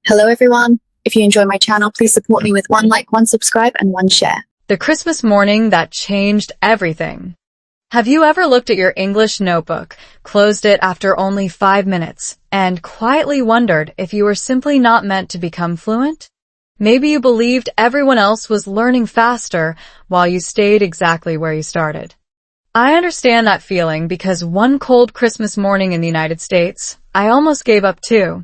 Hello everyone. If you enjoy my channel, please support me with one like, one subscribe, and one share. The Christmas morning that changed everything. Have you ever looked at your English notebook, closed it after only 5 minutes, and quietly wondered if you were simply not meant to become fluent? Maybe you believed everyone else was learning faster while you stayed exactly where you started. I understand that feeling because one cold Christmas morning in the United States, I almost gave up too.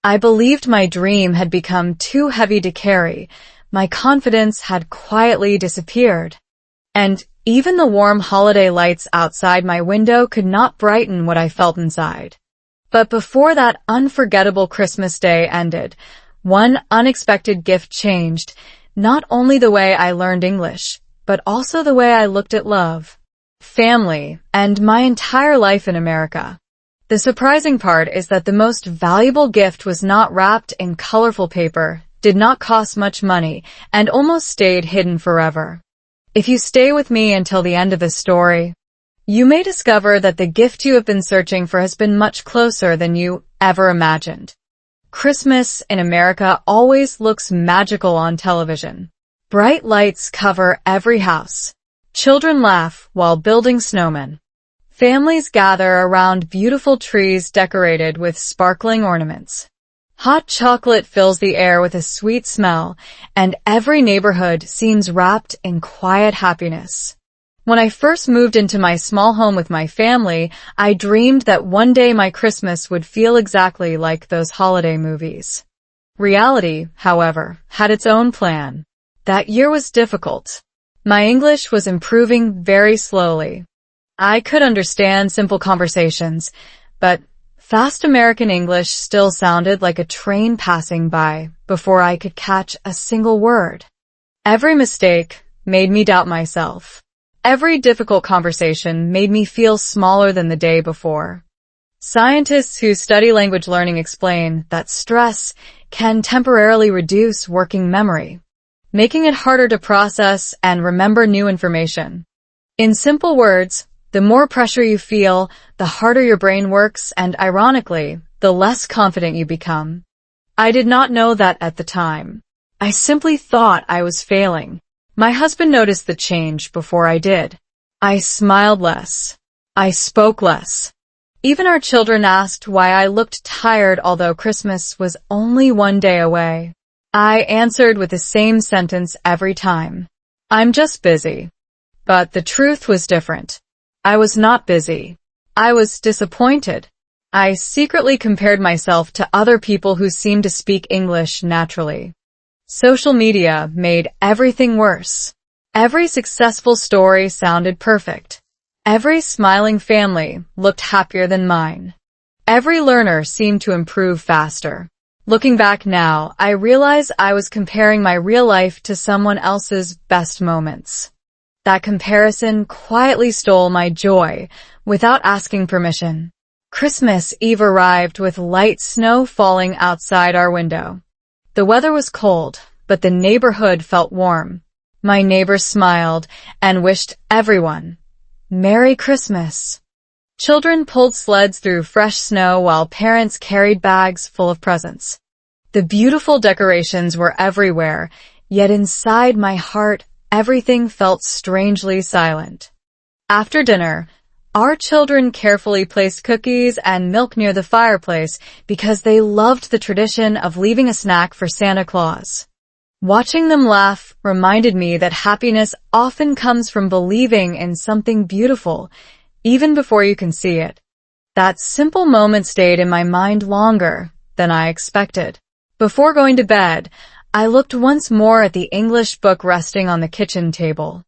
I believed my dream had become too heavy to carry. My confidence had quietly disappeared. And even the warm holiday lights outside my window could not brighten what I felt inside. But before that unforgettable Christmas day ended, one unexpected gift changed, not only the way I learned English, but also the way I looked at love, family, and my entire life in America. The surprising part is that the most valuable gift was not wrapped in colorful paper, did not cost much money, and almost stayed hidden forever. If you stay with me until the end of this story, you may discover that the gift you have been searching for has been much closer than you ever imagined. Christmas in America always looks magical on television. Bright lights cover every house. Children laugh while building snowmen. Families gather around beautiful trees decorated with sparkling ornaments. Hot chocolate fills the air with a sweet smell, and every neighborhood seems wrapped in quiet happiness. When I first moved into my small home with my family, I dreamed that one day my Christmas would feel exactly like those holiday movies. Reality, however, had its own plan. That year was difficult. My English was improving very slowly. I could understand simple conversations, but fast American English still sounded like a train passing by before I could catch a single word. Every mistake made me doubt myself. Every difficult conversation made me feel smaller than the day before. Scientists who study language learning explain that stress can temporarily reduce working memory, making it harder to process and remember new information. In simple words, the more pressure you feel, the harder your brain works, and ironically, the less confident you become. I did not know that at the time. I simply thought I was failing. My husband noticed the change before I did. I smiled less. I spoke less. Even our children asked why I looked tired although Christmas was only one day away. I answered with the same sentence every time. I'm just busy. But the truth was different. I was not busy. I was disappointed. I secretly compared myself to other people who seemed to speak English naturally. Social media made everything worse. Every successful story sounded perfect. Every smiling family looked happier than mine. Every learner seemed to improve faster. Looking back now, I realize I was comparing my real life to someone else's best moments. That comparison quietly stole my joy without asking permission. Christmas Eve arrived with light snow falling outside our window. The weather was cold, but the neighborhood felt warm. My neighbors smiled and wished everyone Merry Christmas. Children pulled sleds through fresh snow while parents carried bags full of presents. The beautiful decorations were everywhere, yet inside my heart, everything felt strangely silent. After dinner, our children carefully placed cookies and milk near the fireplace because they loved the tradition of leaving a snack for Santa Claus. Watching them laugh reminded me that happiness often comes from believing in something beautiful, even before you can see it. That simple moment stayed in my mind longer than I expected. Before going to bed, I looked once more at the English book resting on the kitchen table.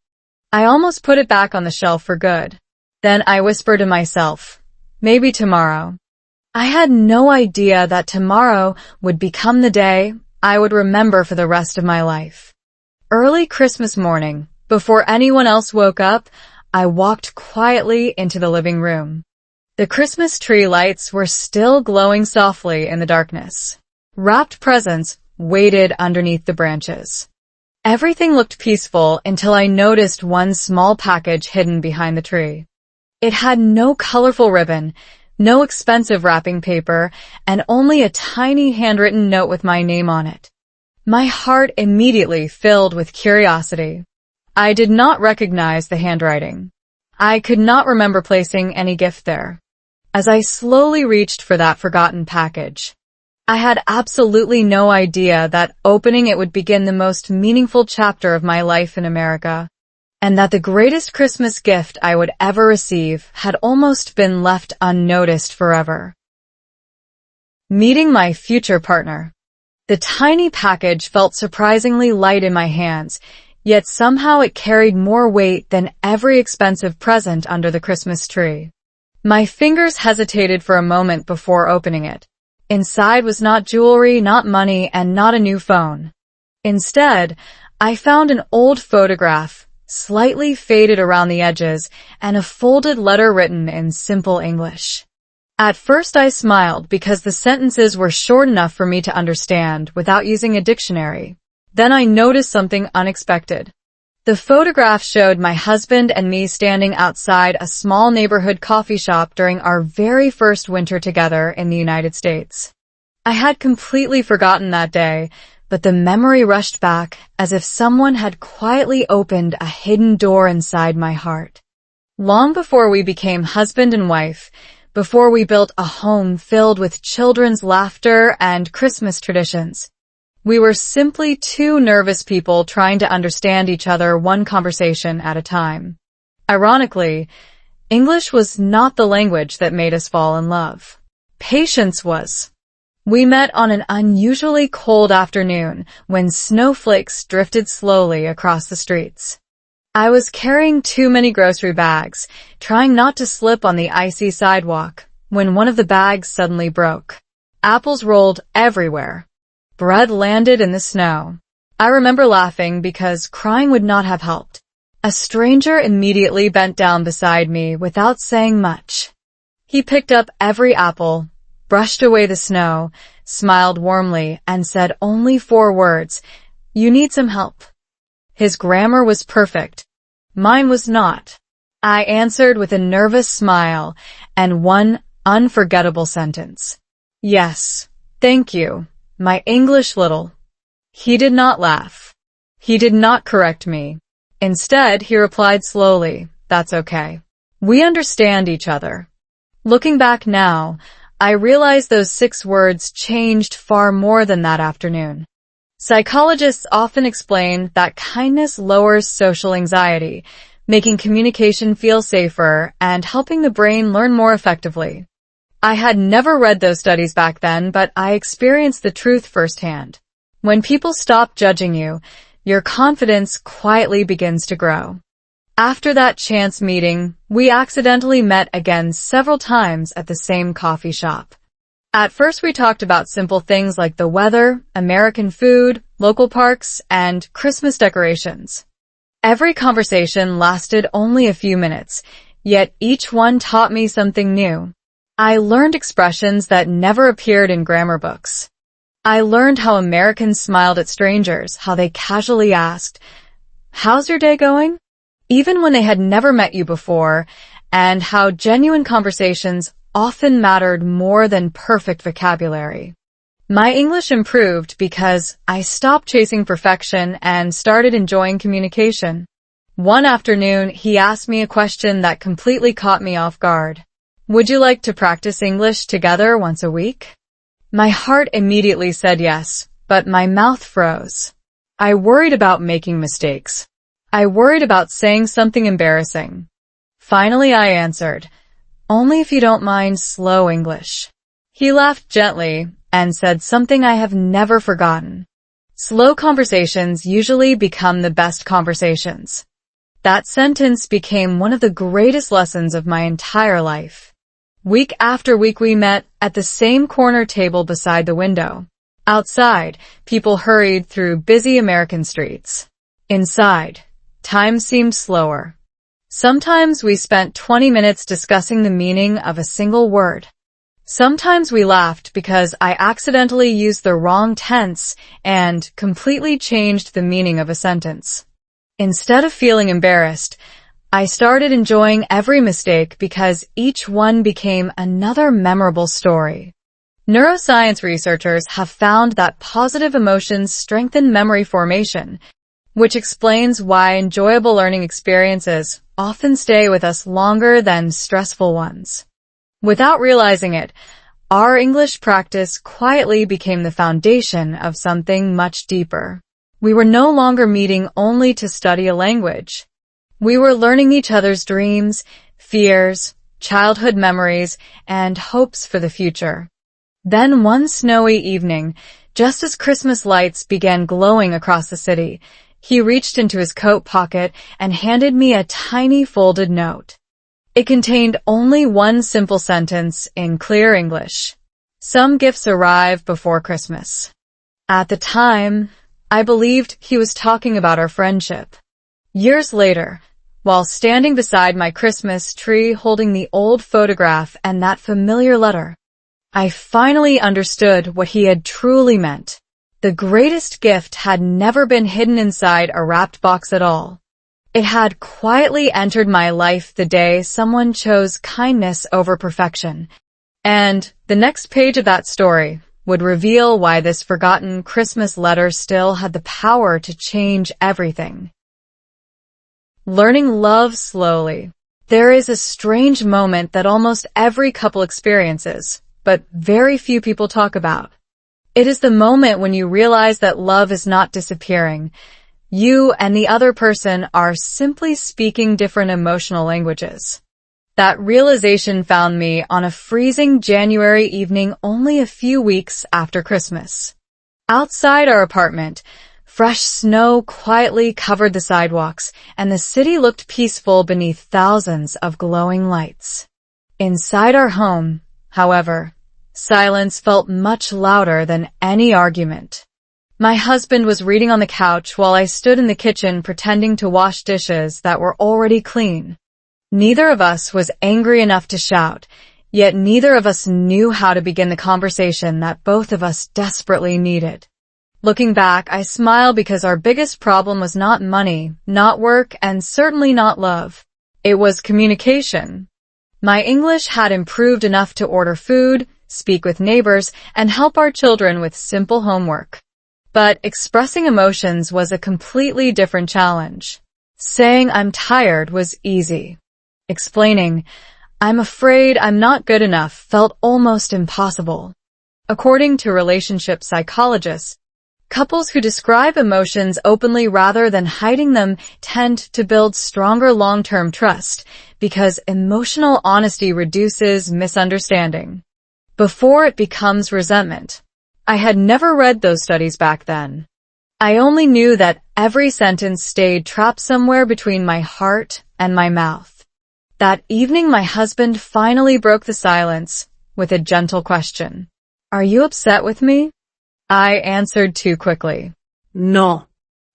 I almost put it back on the shelf for good. Then I whispered to myself, maybe tomorrow. I had no idea that tomorrow would become the day I would remember for the rest of my life. Early Christmas morning, before anyone else woke up, I walked quietly into the living room. The Christmas tree lights were still glowing softly in the darkness. Wrapped presents waited underneath the branches. Everything looked peaceful until I noticed one small package hidden behind the tree. It had no colorful ribbon, No expensive wrapping paper, and only a tiny handwritten note with my name on it. My heart immediately filled with curiosity. I did not recognize the handwriting. I could not remember placing any gift there. As I slowly reached for that forgotten package, I had absolutely no idea that opening it would begin the most meaningful chapter of my life in America, and that the greatest Christmas gift I would ever receive had almost been left unnoticed forever. Meeting my future partner. The tiny package felt surprisingly light in my hands, yet somehow it carried more weight than every expensive present under the Christmas tree. My fingers hesitated for a moment before opening it. Inside was not jewelry, not money, and not a new phone. Instead, I found an old photograph, slightly faded around the edges, and a folded letter written in simple English. At first I smiled because the sentences were short enough for me to understand without using a dictionary. Then I noticed something unexpected. The photograph showed my husband and me standing outside a small neighborhood coffee shop during our very first winter together in the United States. I had completely forgotten that day, but the memory rushed back as if someone had quietly opened a hidden door inside my heart. Long before we became husband and wife, before we built a home filled with children's laughter and Christmas traditions, we were simply two nervous people trying to understand each other one conversation at a time. Ironically, English was not the language that made us fall in love. Patience was. We met on an unusually cold afternoon when snowflakes drifted slowly across the streets. I was carrying too many grocery bags, trying not to slip on the icy sidewalk, when one of the bags suddenly broke. Apples rolled everywhere. Bread landed in the snow. I remember laughing because crying would not have helped. A stranger immediately bent down beside me without saying much. He picked up every apple, brushed away the snow, smiled warmly, and said only 4 words, "You need some help." His grammar was perfect. Mine was not. I answered with a nervous smile and one unforgettable sentence. "Yes, thank you. My English little." He did not laugh. He did not correct me. Instead, he replied slowly, "That's okay. We understand each other." Looking back now, I realize those 6 words changed far more than that afternoon. Psychologists often explain that kindness lowers social anxiety, making communication feel safer and helping the brain learn more effectively. I had never read those studies back then, but I experienced the truth firsthand. When people stop judging you, your confidence quietly begins to grow. After that chance meeting, we accidentally met again several times at the same coffee shop. At first we talked about simple things like the weather, American food, local parks, and Christmas decorations. Every conversation lasted only a few minutes, yet each one taught me something new. I learned expressions that never appeared in grammar books. I learned how Americans smiled at strangers, how they casually asked, "How's your day going?" even when they had never met you before, and how genuine conversations often mattered more than perfect vocabulary. My English improved because I stopped chasing perfection and started enjoying communication. One afternoon, he asked me a question that completely caught me off guard. "Would you like to practice English together once a week?" My heart immediately said yes, but my mouth froze. I worried about making mistakes. I worried about saying something embarrassing. Finally, I answered, "Only if you don't mind slow English." He laughed gently and said something I have never forgotten. Slow conversations usually become the best conversations. That sentence became one of the greatest lessons of my entire life. Week after week we met at the same corner table beside the window. Outside, people hurried through busy American streets. Inside, time seemed slower. Sometimes we spent 20 minutes discussing the meaning of a single word. Sometimes we laughed because I accidentally used the wrong tense and completely changed the meaning of a sentence. Instead of feeling embarrassed, I started enjoying every mistake because each one became another memorable story. Neuroscience researchers have found that positive emotions strengthen memory formation, which explains why enjoyable learning experiences often stay with us longer than stressful ones. Without realizing it, our English practice quietly became the foundation of something much deeper. We were no longer meeting only to study a language. We were learning each other's dreams, fears, childhood memories, and hopes for the future. Then one snowy evening, just as Christmas lights began glowing across the city, he reached into his coat pocket and handed me a tiny folded note. It contained only one simple sentence in clear English. Some gifts arrive before Christmas. At the time, I believed he was talking about our friendship. Years later, while standing beside my Christmas tree holding the old photograph and that familiar letter, I finally understood what he had truly meant. The greatest gift had never been hidden inside a wrapped box at all. It had quietly entered my life the day someone chose kindness over perfection. And the next page of that story would reveal why this forgotten Christmas letter still had the power to change everything. Learning love slowly. There is a strange moment that almost every couple experiences, but very few people talk about. It is the moment when you realize that love is not disappearing. You and the other person are simply speaking different emotional languages. That realization found me on a freezing January evening only a few weeks after Christmas. Outside our apartment, fresh snow quietly covered the sidewalks, and the city looked peaceful beneath thousands of glowing lights. Inside our home, however, silence felt much louder than any argument. My husband was reading on the couch while I stood in the kitchen pretending to wash dishes that were already clean. Neither of us was angry enough to shout, yet neither of us knew how to begin the conversation that both of us desperately needed. Looking back, I smile because our biggest problem was not money, not work, and certainly not love. It was communication. My English had improved enough to order food, speak with neighbors, and help our children with simple homework. But expressing emotions was a completely different challenge. Saying I'm tired was easy. Explaining, I'm afraid I'm not good enough felt almost impossible. According to relationship psychologists, couples who describe emotions openly rather than hiding them tend to build stronger long-term trust because emotional honesty reduces misunderstanding before it becomes resentment. I had never read those studies back then. I only knew that every sentence stayed trapped somewhere between my heart and my mouth. That evening, my husband finally broke the silence with a gentle question. Are you upset with me? I answered too quickly. No.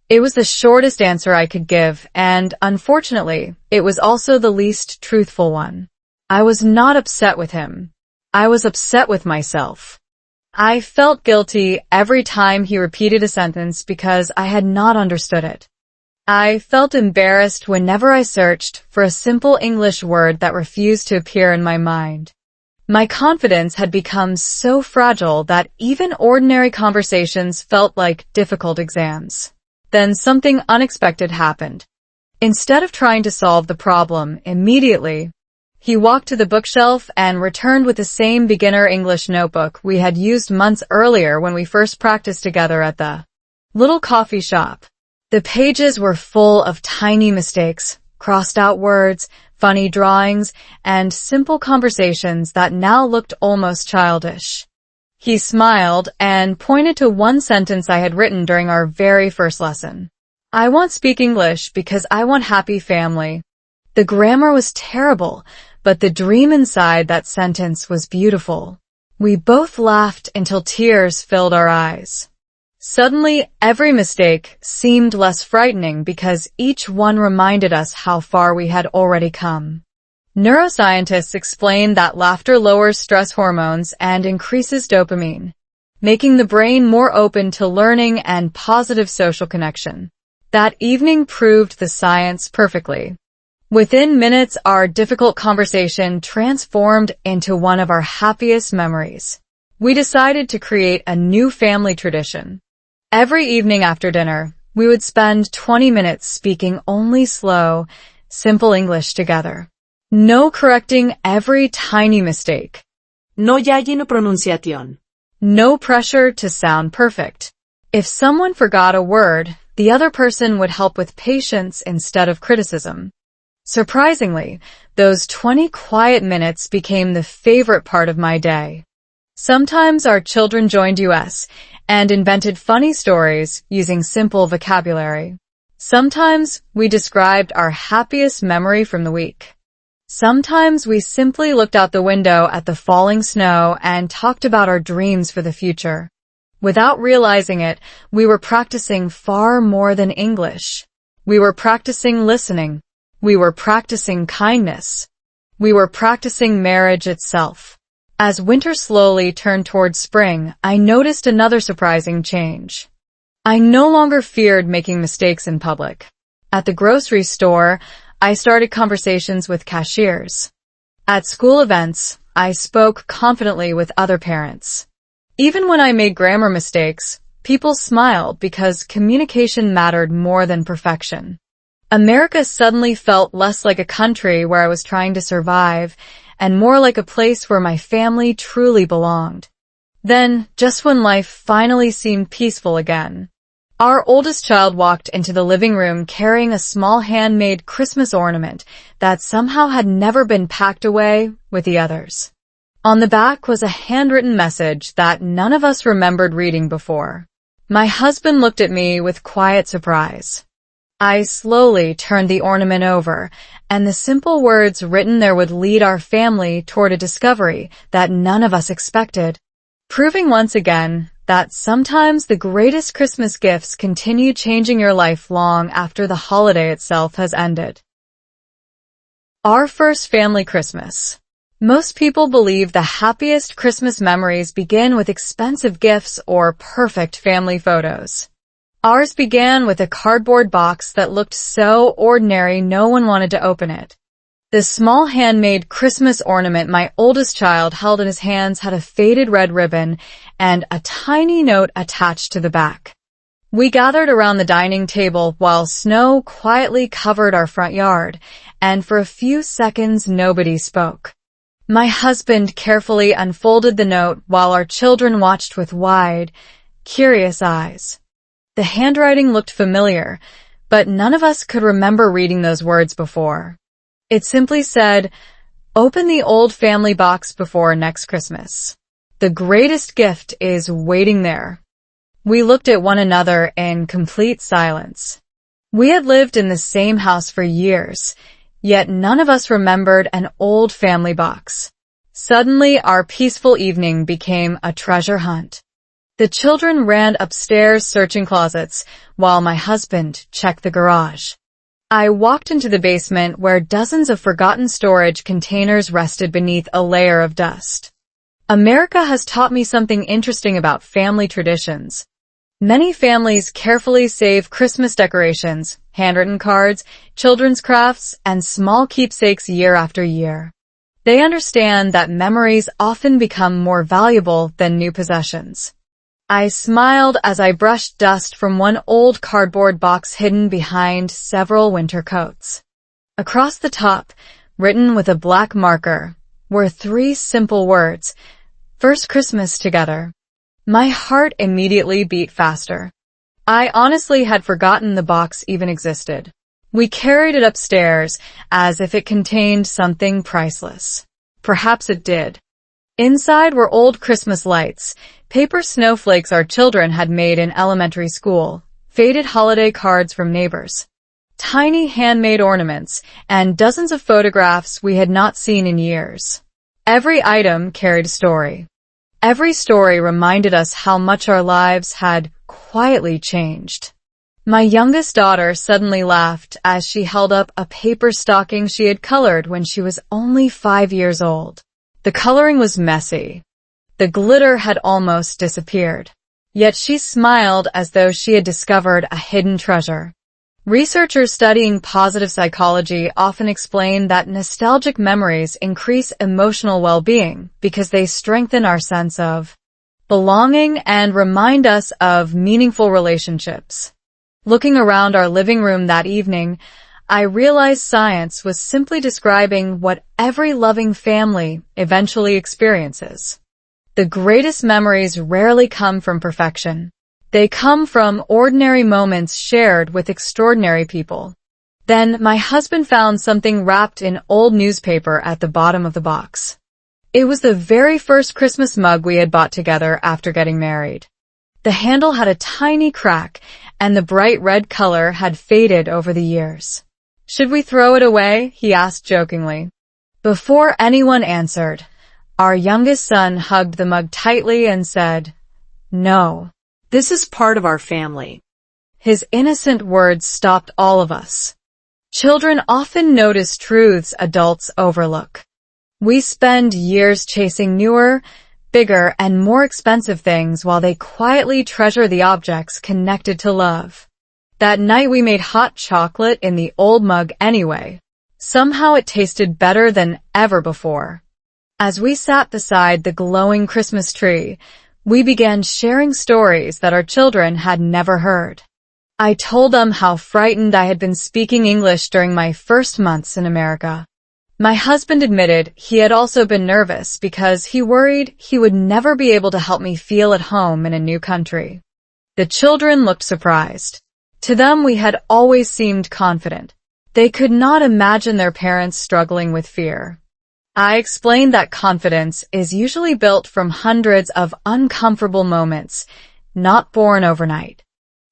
It was the shortest answer I could give, and unfortunately, it was also the least truthful one. I was not upset with him. I was upset with myself. I felt guilty every time he repeated a sentence because I had not understood it. I felt embarrassed whenever I searched for a simple English word that refused to appear in my mind. My confidence had become so fragile that even ordinary conversations felt like difficult exams. Then something unexpected happened. Instead of trying to solve the problem immediately, he walked to the bookshelf and returned with the same beginner English notebook we had used months earlier when we first practiced together at the little coffee shop. The pages were full of tiny mistakes, crossed out words, funny drawings, and simple conversations that now looked almost childish. He smiled and pointed to one sentence I had written during our very first lesson. I won't speak English because I want happy family. The grammar was terrible, but the dream inside that sentence was beautiful. We both laughed until tears filled our eyes. Suddenly, every mistake seemed less frightening because each one reminded us how far we had already come. Neuroscientists explain that laughter lowers stress hormones and increases dopamine, making the brain more open to learning and positive social connection. That evening proved the science perfectly. Within minutes, our difficult conversation transformed into one of our happiest memories. We decided to create a new family tradition. Every evening after dinner, we would spend 20 minutes speaking only slow, simple English together. No correcting every tiny mistake. No yayin pronunciación. No pressure to sound perfect. If someone forgot a word, the other person would help with patience instead of criticism. Surprisingly, those 20 quiet minutes became the favorite part of my day. Sometimes our children joined us and invented funny stories using simple vocabulary. Sometimes we described our happiest memory from the week. Sometimes we simply looked out the window at the falling snow and talked about our dreams for the future. Without realizing it, we were practicing far more than English. We were practicing listening. We were practicing kindness. We were practicing marriage itself. As winter slowly turned towards spring, I noticed another surprising change. I no longer feared making mistakes in public. At the grocery store, I started conversations with cashiers. At school events, I spoke confidently with other parents. Even when I made grammar mistakes, people smiled because communication mattered more than perfection. America suddenly felt less like a country where I was trying to survive and more like a place where my family truly belonged. Then, just when life finally seemed peaceful again, our oldest child walked into the living room carrying a small handmade Christmas ornament that somehow had never been packed away with the others. On the back was a handwritten message that none of us remembered reading before. My husband looked at me with quiet surprise. I slowly turned the ornament over, and the simple words written there would lead our family toward a discovery that none of us expected, proving once again that sometimes the greatest Christmas gifts continue changing your life long after the holiday itself has ended. Our first family Christmas. Most people believe the happiest Christmas memories begin with expensive gifts or perfect family photos. Ours began with a cardboard box that looked so ordinary no one wanted to open it. The small handmade Christmas ornament my oldest child held in his hands had a faded red ribbon and a tiny note attached to the back. We gathered around the dining table while snow quietly covered our front yard, and for a few seconds nobody spoke. My husband carefully unfolded the note while our children watched with wide, curious eyes. The handwriting looked familiar, but none of us could remember reading those words before. It simply said, "Open the old family box before next Christmas. The greatest gift is waiting there." We looked at one another in complete silence. We had lived in the same house for years, yet none of us remembered an old family box. Suddenly, our peaceful evening became a treasure hunt. The children ran upstairs searching closets, while my husband checked the garage. I walked into the basement where dozens of forgotten storage containers rested beneath a layer of dust. America has taught me something interesting about family traditions. Many families carefully save Christmas decorations, handwritten cards, children's crafts, and small keepsakes year after year. They understand that memories often become more valuable than new possessions. I smiled as I brushed dust from one old cardboard box hidden behind several winter coats. Across the top, written with a black marker, were 3 simple words: "First Christmas together." My heart immediately beat faster. I honestly had forgotten the box even existed. We carried it upstairs as if it contained something priceless. Perhaps it did. Inside were old Christmas lights, paper snowflakes our children had made in elementary school, faded holiday cards from neighbors, tiny handmade ornaments, and dozens of photographs we had not seen in years. Every item carried a story. Every story reminded us how much our lives had quietly changed. My youngest daughter suddenly laughed as she held up a paper stocking she had colored when she was only 5 years old. The coloring was messy. The glitter had almost disappeared. Yet she smiled as though she had discovered a hidden treasure. Researchers studying positive psychology often explain that nostalgic memories increase emotional well-being because they strengthen our sense of belonging and remind us of meaningful relationships. Looking around our living room that evening, I realized science was simply describing what every loving family eventually experiences. The greatest memories rarely come from perfection. They come from ordinary moments shared with extraordinary people. Then my husband found something wrapped in old newspaper at the bottom of the box. It was the very first Christmas mug we had bought together after getting married. The handle had a tiny crack, and the bright red color had faded over the years. "Should we throw it away?" he asked jokingly. Before anyone answered, our youngest son hugged the mug tightly and said, "No." This is part of our family. His innocent words stopped all of us. Children often notice truths adults overlook. We spend years chasing newer, bigger, and more expensive things while they quietly treasure the objects connected to love. That night we made hot chocolate in the old mug anyway. Somehow it tasted better than ever before. As we sat beside the glowing Christmas tree, we began sharing stories that our children had never heard. I told them how frightened I had been speaking English during my first months in America. My husband admitted he had also been nervous because he worried he would never be able to help me feel at home in a new country. The children looked surprised. To them, we had always seemed confident. They could not imagine their parents struggling with fear. I explained that confidence is usually built from hundreds of uncomfortable moments, not born overnight.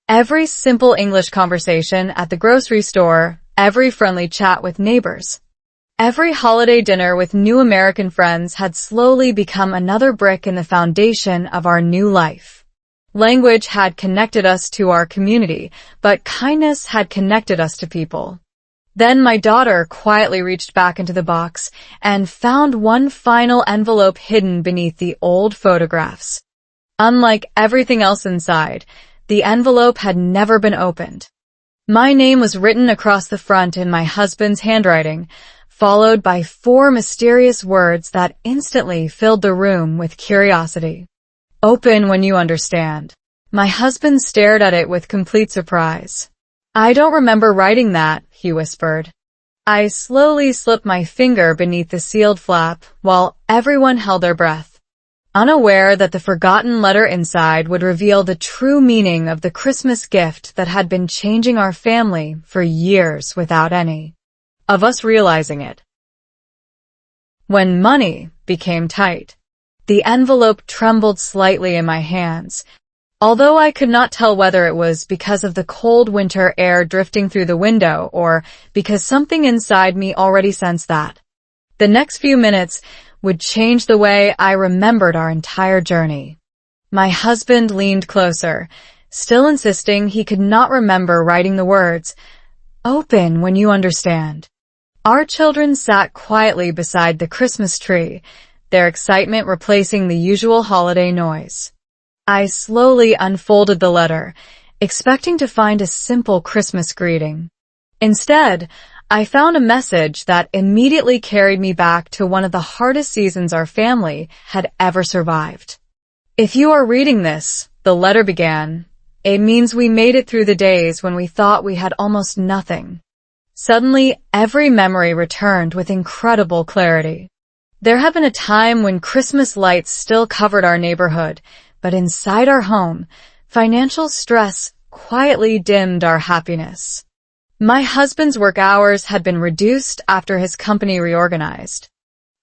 Every simple English conversation at the grocery store, every friendly chat with neighbors, every holiday dinner with new American friends had slowly become another brick in the foundation of our new life. Language had connected us to our community, but kindness had connected us to people. Then my daughter quietly reached back into the box and found one final envelope hidden beneath the old photographs. Unlike everything else inside, the envelope had never been opened. My name was written across the front in my husband's handwriting, followed by 4 mysterious words that instantly filled the room with curiosity. "Open when you understand." My husband stared at it with complete surprise. "I don't remember writing that," he whispered. I slowly slipped my finger beneath the sealed flap while everyone held their breath, unaware that the forgotten letter inside would reveal the true meaning of the Christmas gift that had been changing our family for years without any of us realizing it. When money became tight, the envelope trembled slightly in my hands, although I could not tell whether it was because of the cold winter air drifting through the window or because something inside me already sensed that. The next few minutes would change the way I remembered our entire journey. My husband leaned closer, still insisting he could not remember writing the words, "Open when you understand." Our children sat quietly beside the Christmas tree, their excitement replacing the usual holiday noise. I slowly unfolded the letter, expecting to find a simple Christmas greeting. Instead, I found a message that immediately carried me back to one of the hardest seasons our family had ever survived. "If you are reading this," the letter began, "it means we made it through the days when we thought we had almost nothing." Suddenly, every memory returned with incredible clarity. There had been a time when Christmas lights still covered our neighborhood, but inside our home, financial stress quietly dimmed our happiness. My husband's work hours had been reduced after his company reorganized.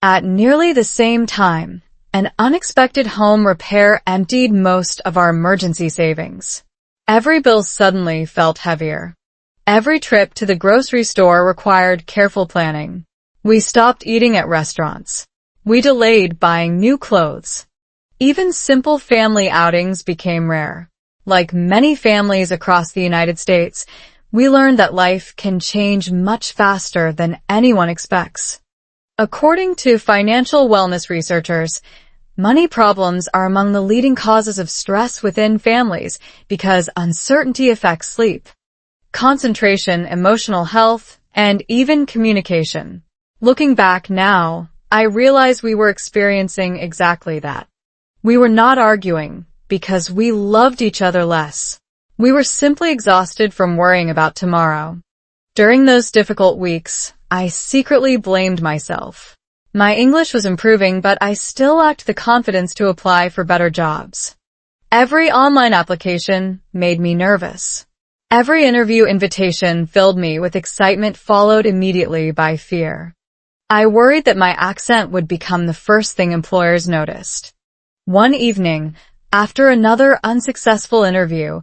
At nearly the same time, an unexpected home repair emptied most of our emergency savings. Every bill suddenly felt heavier. Every trip to the grocery store required careful planning. We stopped eating at restaurants. We delayed buying new clothes. Even simple family outings became rare. Like many families across the United States, we learned that life can change much faster than anyone expects. According to financial wellness researchers, money problems are among the leading causes of stress within families because uncertainty affects sleep, concentration, emotional health, and even communication. Looking back now, I realize we were experiencing exactly that. We were not arguing because we loved each other less. We were simply exhausted from worrying about tomorrow. During those difficult weeks, I secretly blamed myself. My English was improving, but I still lacked the confidence to apply for better jobs. Every online application made me nervous. Every interview invitation filled me with excitement, followed immediately by fear. I worried that my accent would become the first thing employers noticed. One evening, after another unsuccessful interview,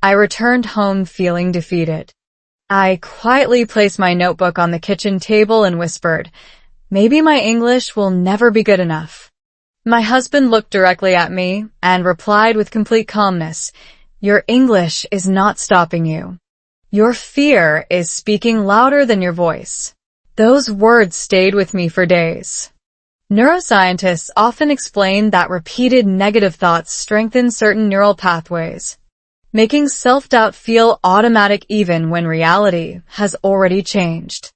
I returned home feeling defeated. I quietly placed my notebook on the kitchen table and whispered, "Maybe my English will never be good enough." My husband looked directly at me and replied with complete calmness, "Your English is not stopping you. Your fear is speaking louder than your voice." Those words stayed with me for days. Neuroscientists often explain that repeated negative thoughts strengthen certain neural pathways, making self-doubt feel automatic even when reality has already changed.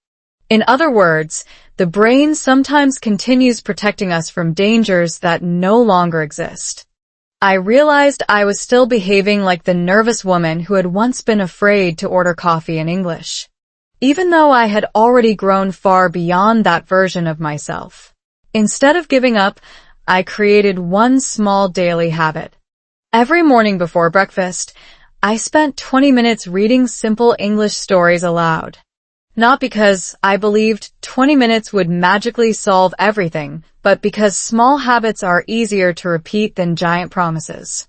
In other words, the brain sometimes continues protecting us from dangers that no longer exist. I realized I was still behaving like the nervous woman who had once been afraid to order coffee in English, even though I had already grown far beyond that version of myself. Instead of giving up, I created one small daily habit. Every morning before breakfast, I spent 20 minutes reading simple English stories aloud. Not because I believed 20 minutes would magically solve everything, but because small habits are easier to repeat than giant promises.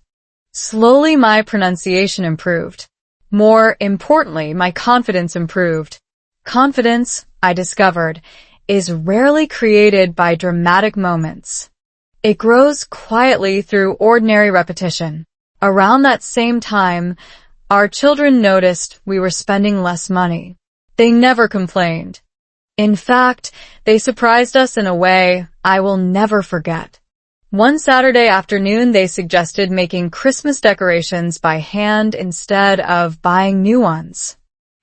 Slowly, my pronunciation improved. More importantly, my confidence improved. Confidence, I discovered, is rarely created by dramatic moments. It grows quietly through ordinary repetition. Around that same time, our children noticed we were spending less money. They never complained. In fact, they surprised us in a way I will never forget. One Saturday afternoon, they suggested making Christmas decorations by hand instead of buying new ones.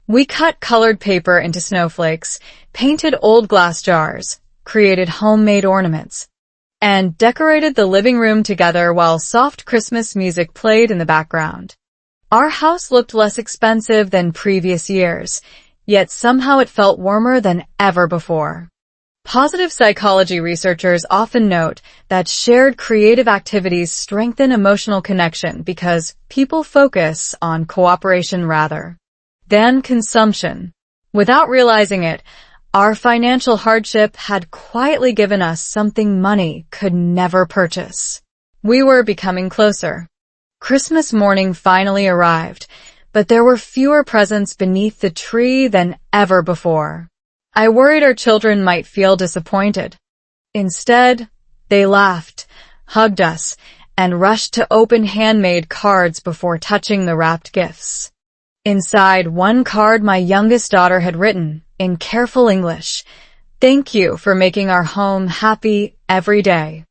We cut colored paper into snowflakes, painted old glass jars, created homemade ornaments, and decorated the living room together while soft Christmas music played in the background. Our house looked less expensive than previous years, yet somehow it felt warmer than ever before. Positive psychology researchers often note that shared creative activities strengthen emotional connection because people focus on cooperation rather than consumption. Without realizing it, our financial hardship had quietly given us something money could never purchase. We were becoming closer. Christmas morning finally arrived, but there were fewer presents beneath the tree than ever before. I worried our children might feel disappointed. Instead, they laughed, hugged us, and rushed to open handmade cards before touching the wrapped gifts. Inside one card my youngest daughter had written, in careful English, "Thank you for making our home happy every day."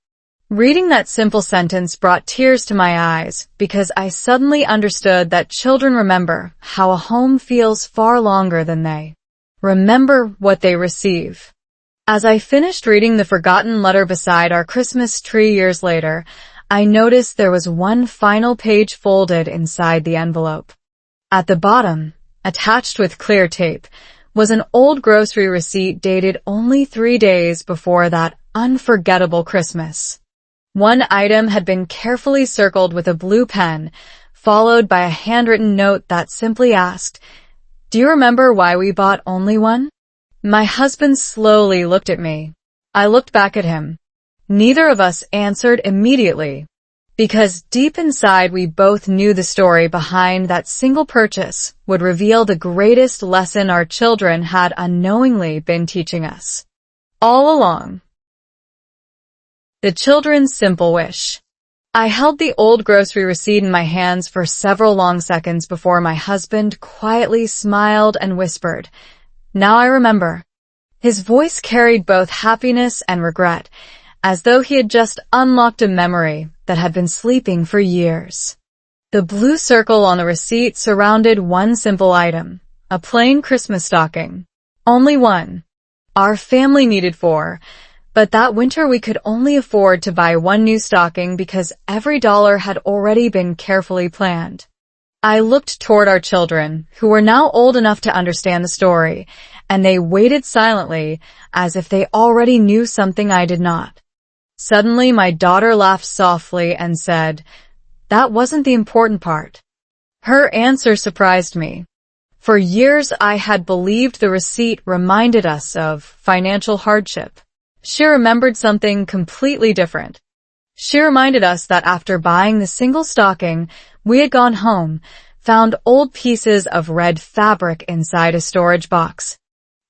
Reading that simple sentence brought tears to my eyes because I suddenly understood that children remember how a home feels far longer than they remember what they receive. As I finished reading the forgotten letter beside our Christmas tree years later, I noticed there was one final page folded inside the envelope. At the bottom, attached with clear tape, was an old grocery receipt dated only 3 days before that unforgettable Christmas. One item had been carefully circled with a blue pen, followed by a handwritten note that simply asked, "Do you remember why we bought only one?" My husband slowly looked at me. I looked back at him. Neither of us answered immediately, because deep inside we both knew the story behind that single purchase would reveal the greatest lesson our children had unknowingly been teaching us all along. The children's simple wish. I held the old grocery receipt in my hands for several long seconds before my husband quietly smiled and whispered, "Now I remember." His voice carried both happiness and regret, as though he had just unlocked a memory that had been sleeping for years. The blue circle on the receipt surrounded one simple item, a plain Christmas stocking. Only one. Our family needed four, but that winter we could only afford to buy one new stocking because every dollar had already been carefully planned. I looked toward our children, who were now old enough to understand the story, and they waited silently as if they already knew something I did not. Suddenly, my daughter laughed softly and said, "That wasn't the important part." Her answer surprised me. For years, I had believed the receipt reminded us of financial hardship. She remembered something completely different. She reminded us that after buying the single stocking, we had gone home, found old pieces of red fabric inside a storage box,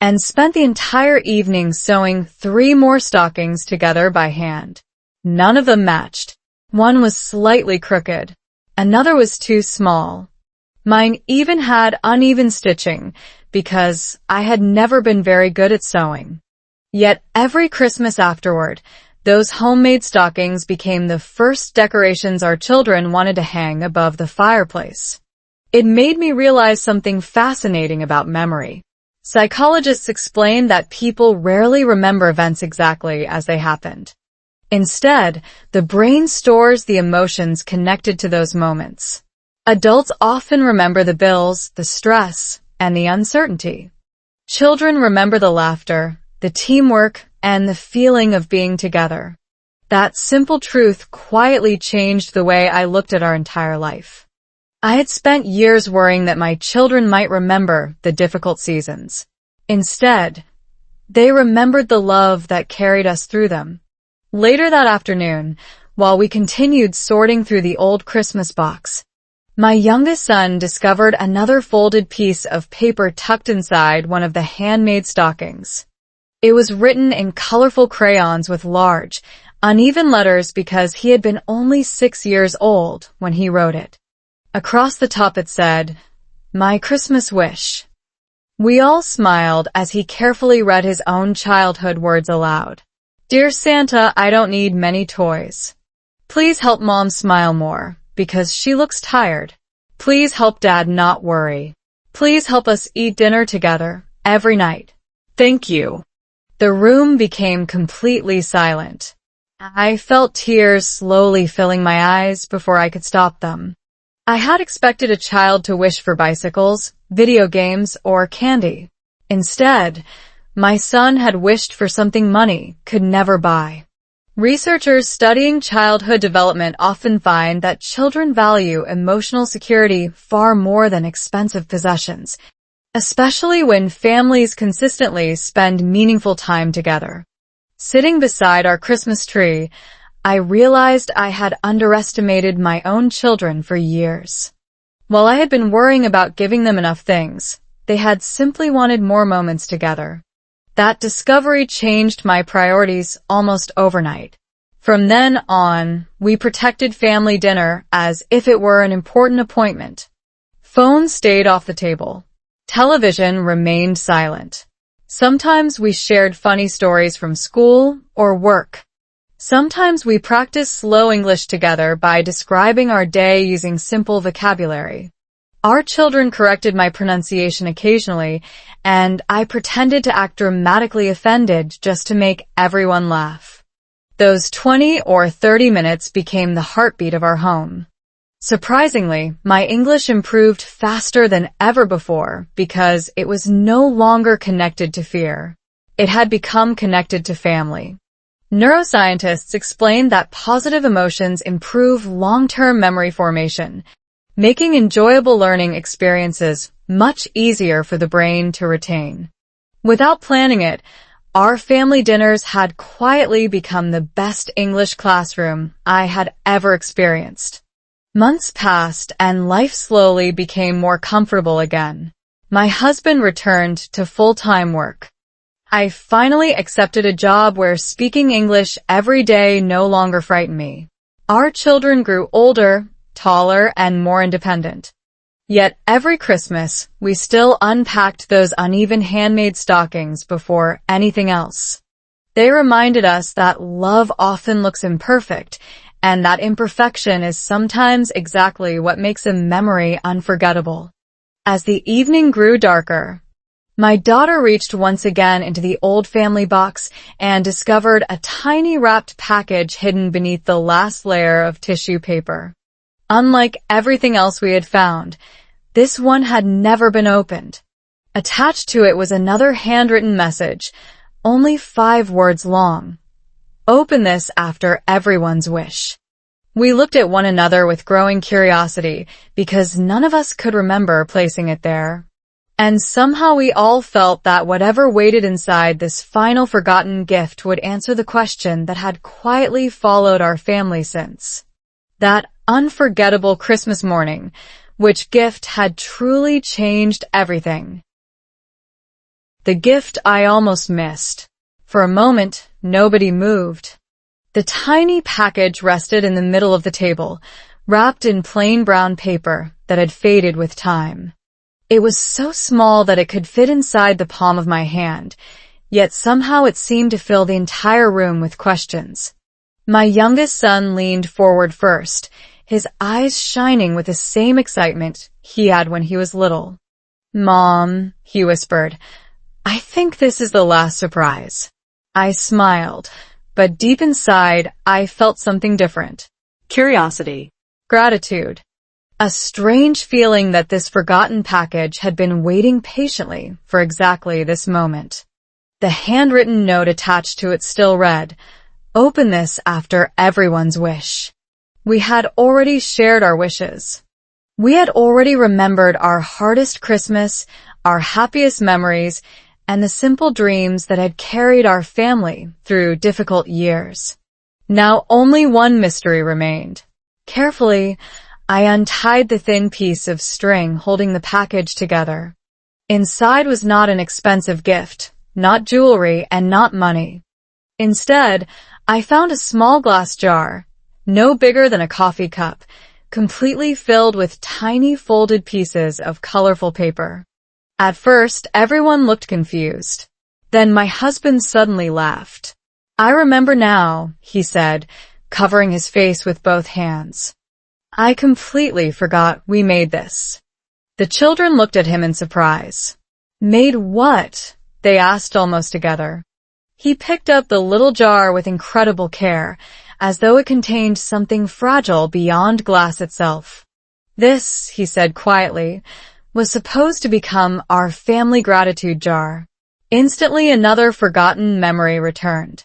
and spent the entire evening sewing 3 more stockings together by hand. None of them matched. One was slightly crooked. Another was too small. Mine even had uneven stitching because I had never been very good at sewing. Yet every Christmas afterward, those homemade stockings became the first decorations our children wanted to hang above the fireplace. It made me realize something fascinating about memory. Psychologists explain that people rarely remember events exactly as they happened. Instead, the brain stores the emotions connected to those moments. Adults often remember the bills, the stress, and the uncertainty. Children remember the laughter, the teamwork, and the feeling of being together. That simple truth quietly changed the way I looked at our entire life. I had spent years worrying that my children might remember the difficult seasons. Instead, they remembered the love that carried us through them. Later that afternoon, while we continued sorting through the old Christmas box, my youngest son discovered another folded piece of paper tucked inside one of the handmade stockings. It was written in colorful crayons with large, uneven letters because he had been only 6 years old when he wrote it. Across the top it said, "My Christmas wish." We all smiled as he carefully read his own childhood words aloud. "Dear Santa, I don't need many toys. Please help Mom smile more, because she looks tired. Please help Dad not worry. Please help us eat dinner together every night. Thank you." The room became completely silent. I felt tears slowly filling my eyes before I could stop them. I had expected a child to wish for bicycles, video games, or candy. Instead, my son had wished for something money could never buy. Researchers studying childhood development often find that children value emotional security far more than expensive possessions, especially when families consistently spend meaningful time together. Sitting beside our Christmas tree, I realized I had underestimated my own children for years. While I had been worrying about giving them enough things, they had simply wanted more moments together. That discovery changed my priorities almost overnight. From then on, we protected family dinner as if it were an important appointment. Phones stayed off the table. Television remained silent. Sometimes we shared funny stories from school or work. Sometimes we practiced slow English together by describing our day using simple vocabulary. Our children corrected my pronunciation occasionally, and I pretended to act dramatically offended just to make everyone laugh. Those 20 or 30 minutes became the heartbeat of our home. Surprisingly, my English improved faster than ever before because it was no longer connected to fear. It had become connected to family. Neuroscientists explain that positive emotions improve long-term memory formation, making enjoyable learning experiences much easier for the brain to retain. Without planning it, our family dinners had quietly become the best English classroom I had ever experienced. Months passed and life slowly became more comfortable again. My husband returned to full-time work. I finally accepted a job where speaking English every day no longer frightened me. Our children grew older, taller, and more independent. Yet every Christmas, we still unpacked those uneven handmade stockings before anything else. They reminded us that love often looks imperfect, and that imperfection is sometimes exactly what makes a memory unforgettable. As the evening grew darker, my daughter reached once again into the old family box and discovered a tiny wrapped package hidden beneath the last layer of tissue paper. Unlike everything else we had found, this one had never been opened. Attached to it was another handwritten message, only 5 words long. Open this after everyone's wish. We looked at one another with growing curiosity because none of us could remember placing it there. And somehow we all felt that whatever waited inside this final forgotten gift would answer the question that had quietly followed our family since. That unforgettable Christmas morning, which gift had truly changed everything. The gift I almost missed. For a moment, nobody moved. The tiny package rested in the middle of the table, wrapped in plain brown paper that had faded with time. It was so small that it could fit inside the palm of my hand, yet somehow it seemed to fill the entire room with questions. My youngest son leaned forward first, his eyes shining with the same excitement he had when he was little. "Mom," he whispered, "I think this is the last surprise." I smiled, but deep inside, I felt something different. Curiosity. Gratitude. A strange feeling that this forgotten package had been waiting patiently for exactly this moment. The handwritten note attached to it still read, "Open this after everyone's wish." We had already shared our wishes. We had already remembered our hardest Christmas, our happiest memories, and the simple dreams that had carried our family through difficult years. Now only one mystery remained. Carefully, I untied the thin piece of string holding the package together. Inside was not an expensive gift, not jewelry, and not money. Instead, I found a small glass jar, no bigger than a coffee cup, completely filled with tiny folded pieces of colorful paper. At first, everyone looked confused. Then my husband suddenly laughed. "I remember now," he said, covering his face with both hands. "I completely forgot we made this." The children looked at him in surprise. "Made what?" they asked almost together. He picked up the little jar with incredible care, as though it contained something fragile beyond glass itself. "This," he said quietly, "was supposed to become our family gratitude jar." Instantly, another forgotten memory returned.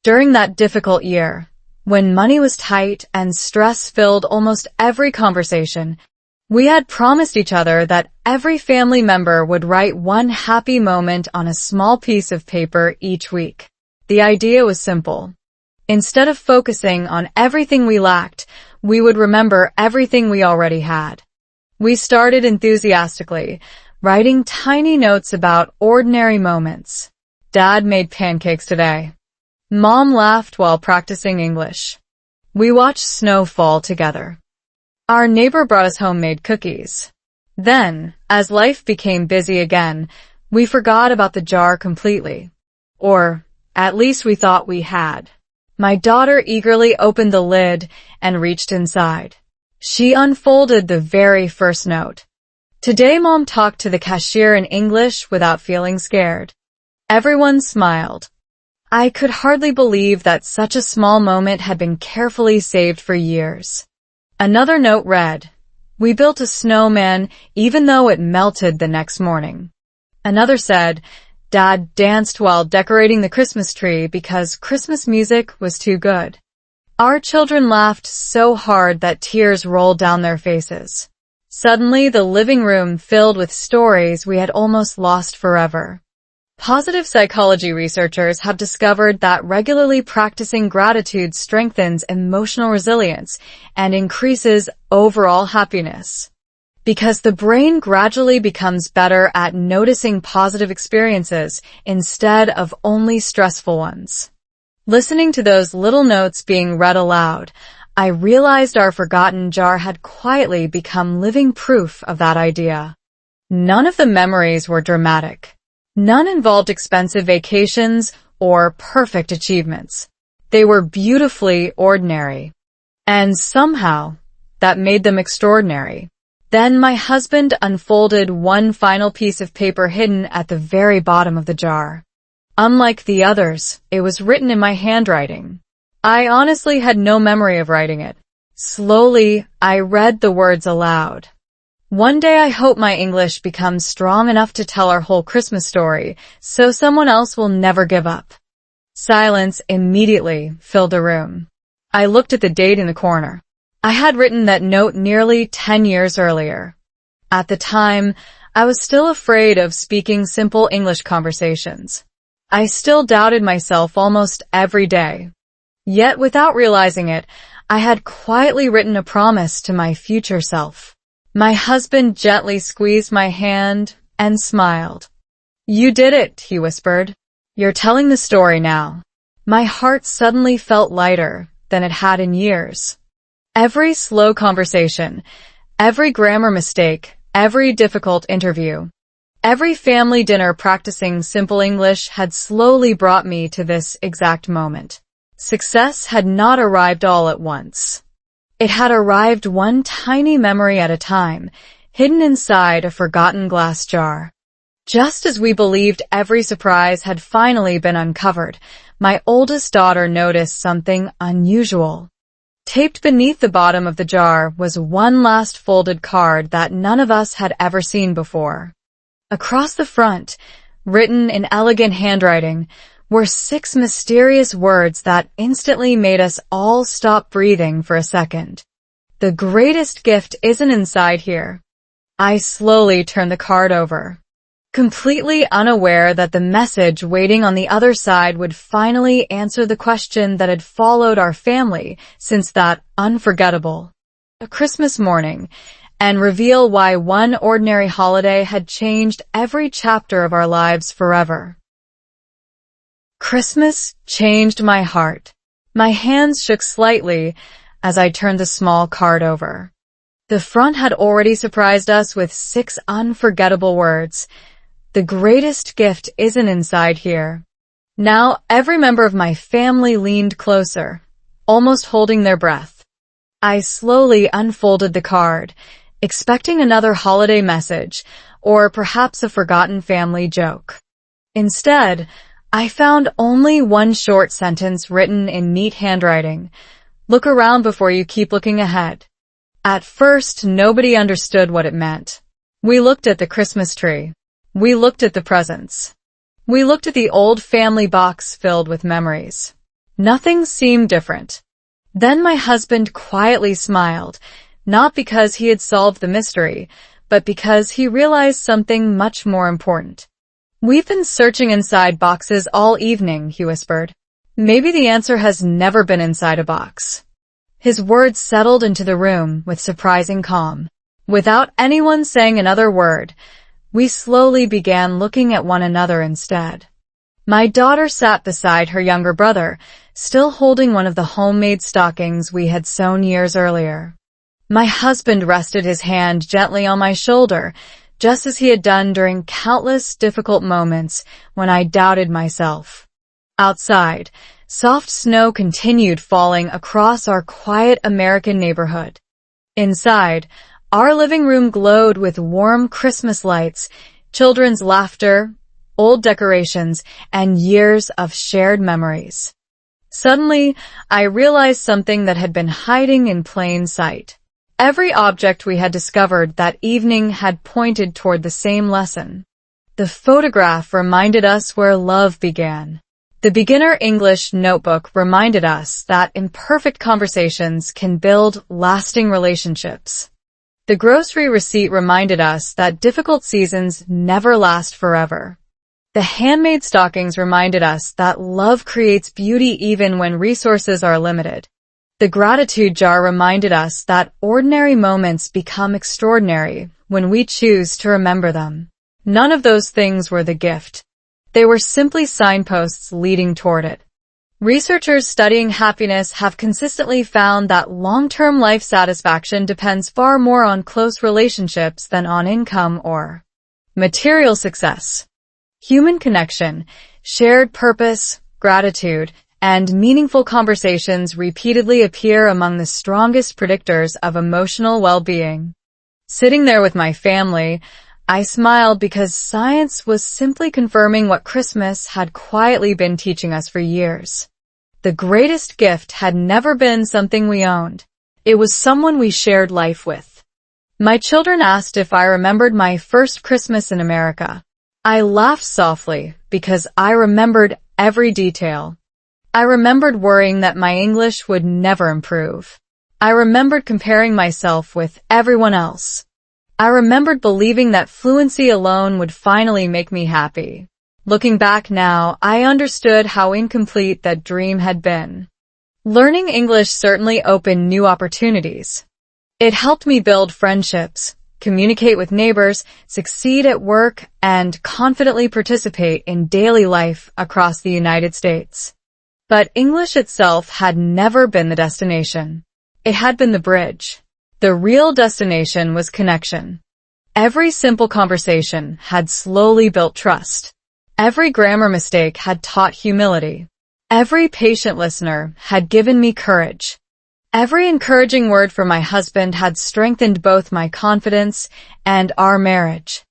During that difficult year, when money was tight and stress filled almost every conversation, we had promised each other that every family member would write one happy moment on a small piece of paper each week. The idea was simple. Instead of focusing on everything we lacked, we would remember everything we already had. We started enthusiastically, writing tiny notes about ordinary moments. "Dad made pancakes today." Mom laughed while practicing English. We watched snow fall together. Our neighbor brought us homemade cookies. Then, as life became busy again, we forgot about the jar completely. Or, at least we thought we had. My daughter eagerly opened the lid and reached inside. She unfolded the very first note. "Today Mom talked to the cashier in English without feeling scared." Everyone smiled. I could hardly believe that such a small moment had been carefully saved for years. Another note read, "We built a snowman even though it melted the next morning." Another said, "Dad danced while decorating the Christmas tree because Christmas music was too good." Our children laughed so hard that tears rolled down their faces. Suddenly, the living room filled with stories we had almost lost forever. Positive psychology researchers have discovered that regularly practicing gratitude strengthens emotional resilience and increases overall happiness. Because the brain gradually becomes better at noticing positive experiences instead of only stressful ones. Listening to those little notes being read aloud, I realized our forgotten jar had quietly become living proof of that idea. None of the memories were dramatic. None involved expensive vacations or perfect achievements. They were beautifully ordinary. And somehow, that made them extraordinary. Then my husband unfolded one final piece of paper hidden at the very bottom of the jar. Unlike the others, it was written in my handwriting. I honestly had no memory of writing it. Slowly, I read the words aloud. One day I hope my English becomes strong enough to tell our whole Christmas story, so someone else will never give up. Silence immediately filled the room. I looked at the date in the corner. I had written that note nearly 10 years earlier. At the time, I was still afraid of speaking simple English conversations. I still doubted myself almost every day. Yet, without realizing it, I had quietly written a promise to my future self. My husband gently squeezed my hand and smiled. "You did it," he whispered. "You're telling the story now." My heart suddenly felt lighter than it had in years. Every slow conversation, every grammar mistake, every difficult interview, every family dinner practicing simple English had slowly brought me to this exact moment. Success had not arrived all at once. It had arrived one tiny memory at a time, hidden inside a forgotten glass jar. Just as we believed every surprise had finally been uncovered, my oldest daughter noticed something unusual. Taped beneath the bottom of the jar was one last folded card that none of us had ever seen before. Across the front, written in elegant handwriting, were 6 mysterious words that instantly made us all stop breathing for a second. "The greatest gift isn't inside here." I slowly turned the card over, completely unaware that the message waiting on the other side would finally answer the question that had followed our family since that unforgettable a Christmas morning, and reveal why one ordinary holiday had changed every chapter of our lives forever. Christmas changed my heart. My hands shook slightly as I turned the small card over. The front had already surprised us with 6 unforgettable words. "The greatest gift isn't inside here." Now every member of my family leaned closer, almost holding their breath. I slowly unfolded the card, expecting another holiday message, or perhaps a forgotten family joke. Instead, I found only one short sentence written in neat handwriting. "Look around before you keep looking ahead." At first, nobody understood what it meant. We looked at the Christmas tree. We looked at the presents. We looked at the old family box filled with memories. Nothing seemed different. Then my husband quietly smiled, not because he had solved the mystery, but because he realized something much more important. "We've been searching inside boxes all evening," he whispered. "Maybe the answer has never been inside a box." His words settled into the room with surprising calm. Without anyone saying another word, we slowly began looking at one another instead. My daughter sat beside her younger brother, still holding one of the homemade stockings we had sewn years earlier. My husband rested his hand gently on my shoulder, just as he had done during countless difficult moments when I doubted myself. Outside, soft snow continued falling across our quiet American neighborhood. Inside, our living room glowed with warm Christmas lights, children's laughter, old decorations, and years of shared memories. Suddenly, I realized something that had been hiding in plain sight. Every object we had discovered that evening had pointed toward the same lesson. The photograph reminded us where love began. The beginner English notebook reminded us that imperfect conversations can build lasting relationships. The grocery receipt reminded us that difficult seasons never last forever. The handmade stockings reminded us that love creates beauty even when resources are limited. The gratitude jar reminded us that ordinary moments become extraordinary when we choose to remember them. None of those things were the gift. They were simply signposts leading toward it. Researchers studying happiness have consistently found that long-term life satisfaction depends far more on close relationships than on income or material success. Human connection, shared purpose, gratitude, and meaningful conversations repeatedly appear among the strongest predictors of emotional well-being. Sitting there with my family, I smiled because science was simply confirming what Christmas had quietly been teaching us for years. The greatest gift had never been something we owned. It was someone we shared life with. My children asked if I remembered my first Christmas in America. I laughed softly because I remembered every detail. I remembered worrying that my English would never improve. I remembered comparing myself with everyone else. I remembered believing that fluency alone would finally make me happy. Looking back now, I understood how incomplete that dream had been. Learning English certainly opened new opportunities. It helped me build friendships, communicate with neighbors, succeed at work, and confidently participate in daily life across the United States. But English itself had never been the destination. It had been the bridge. The real destination was connection. Every simple conversation had slowly built trust. Every grammar mistake had taught humility. Every patient listener had given me courage. Every encouraging word from my husband had strengthened both my confidence and our marriage.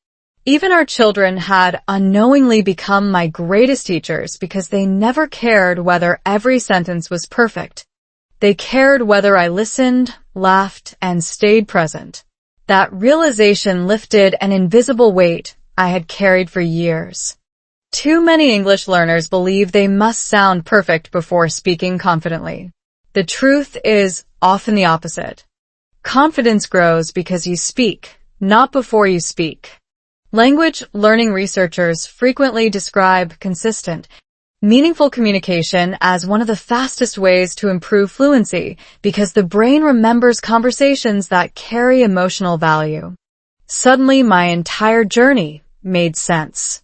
Even our children had unknowingly become my greatest teachers because they never cared whether every sentence was perfect. They cared whether I listened, laughed, and stayed present. That realization lifted an invisible weight I had carried for years. Too many English learners believe they must sound perfect before speaking confidently. The truth is often the opposite. Confidence grows because you speak, not before you speak. Language learning researchers frequently describe consistent, meaningful communication as one of the fastest ways to improve fluency because the brain remembers conversations that carry emotional value. Suddenly, my entire journey made sense.